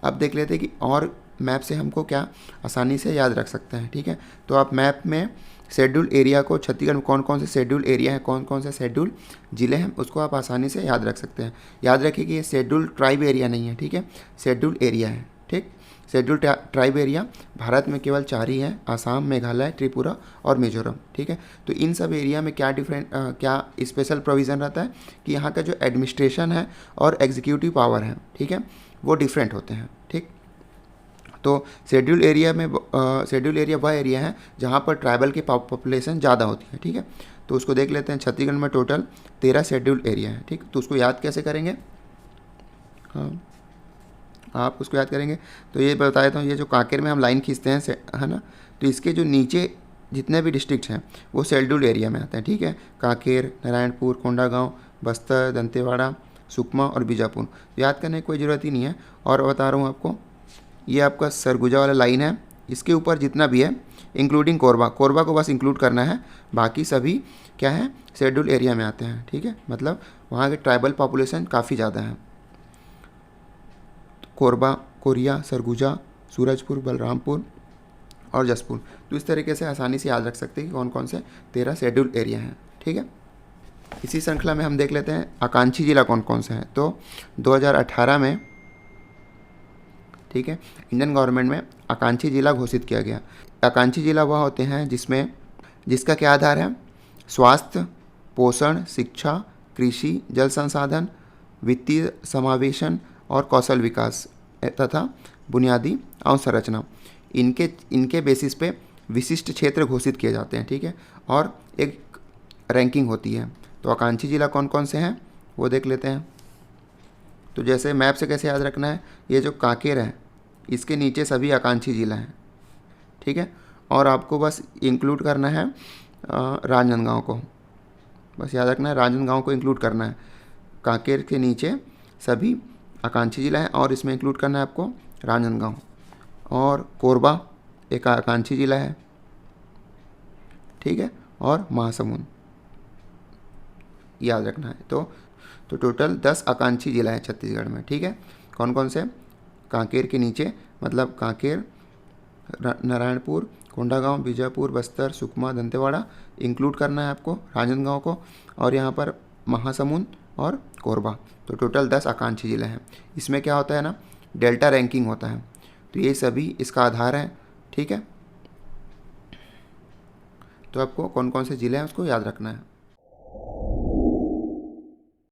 अब देख लेते हैं कि और मैप से हमको क्या आसानी से याद रख सकते हैं। ठीक है, तो आप मैप में शेड्यूल एरिया को, छत्तीसगढ़ में कौन कौन से शेड्यूल एरिया हैं, कौन कौन से शेड्यूल जिले हैं, उसको आप आसानी से याद रख सकते हैं। याद रखिए कि ये शेड्यूल ट्राइब एरिया नहीं है। ठीक है, शेड्यूल एरिया है। ठीक, शेड्यूल ट्राइब एरिया भारत में केवल 4 ही हैं, आसाम, मेघालय, त्रिपुरा और मिजोरम। ठीक है, तो इन सब एरिया में क्या स्पेशल प्रोविज़न रहता है कि यहाँ का जो एडमिनिस्ट्रेशन है और एग्जीक्यूटिव पावर है, ठीक है, वो डिफरेंट होते हैं। ठीक, तो शेड्यूल एरिया वह एरिया है जहाँ पर ट्राइबल की पॉपुलेशन ज़्यादा होती है। ठीक है, तो उसको देख लेते हैं। छत्तीसगढ़ में टोटल 13 शेड्यूल एरिया है। ठीक, तो उसको याद कैसे करेंगे? हाँ, आप उसको याद करेंगे तो ये बता देता हूँ, ये जो कांकेर में हम लाइन खींचते हैं है ना, तो इसके जो नीचे जितने भी डिस्ट्रिक्ट हैं वो शेड्यूल एरिया में आते हैं। ठीक है, कांकेर, नारायणपुर, कोंडागांव, बस्तर, दंतेवाड़ा, सुकमा और बीजापुर। याद करने की कोई ज़रूरत ही नहीं है। और बता रहा हूँ आपको, ये आपका सरगुजा वाला लाइन है, इसके ऊपर जितना भी है इंक्लूडिंग कोरबा, कोरबा को बस इंक्लूड करना है, बाकी सभी क्या है, शेड्यूल एरिया में आते हैं। ठीक है, मतलब वहाँ के ट्राइबल पॉपुलेशन काफ़ी ज़्यादा है। कोरबा, कोरिया, सरगुजा, सूरजपुर, बलरामपुर और जसपुर। तो इस तरीके से आसानी से याद रख सकते हैं कि कौन कौन से 13 शेड्यूल एरिया हैं। ठीक है, इसी श्रृंखला में हम देख लेते हैं आकांक्षी जिला कौन कौन से हैं। तो 2018 में, ठीक है, इंडियन गवर्नमेंट में आकांक्षी जिला घोषित किया गया। आकांक्षी जिला वह होते हैं जिसका क्या आधार है, स्वास्थ्य, पोषण, शिक्षा, कृषि, जल संसाधन, वित्तीय समावेशन और कौशल विकास तथा बुनियादी अवसंरचना, इनके बेसिस पे विशिष्ट क्षेत्र घोषित किए जाते हैं। ठीक है, और एक रैंकिंग होती है। तो आकांक्षी जिला कौन कौन से हैं वो देख लेते हैं। तो जैसे मैप से कैसे याद रखना है, ये जो कांकेर है इसके नीचे सभी आकांक्षी जिला हैं। ठीक है, और आपको बस इंक्लूड करना है राजनांदगांव को, बस याद रखना है राजनांदगांव को इंक्लूड करना है। कांकेर के नीचे सभी आकांक्षी जिला है और इसमें इंक्लूड करना है आपको राजनांदगांव। और कोरबा एक आकांक्षी जिला है। ठीक है, और महासमुंद याद रखना है। तो टोटल 10 आकांक्षी जिला है छत्तीसगढ़ में। ठीक है, कौन कौन से? कांकेर के नीचे मतलब कांकेर, नारायणपुर, कोंडागांव, बीजापुर, बस्तर, सुकमा, दंतेवाड़ा, इंक्लूड करना है आपको राजनांदगांव को, और यहाँ पर महासमुंद और कोरबा। तो टोटल 10 आकांक्षी जिले हैं। इसमें क्या होता है ना, डेल्टा रैंकिंग होता है, तो ये सभी इसका आधार है। ठीक है, तो आपको कौन कौन से ज़िले हैं उसको याद रखना है।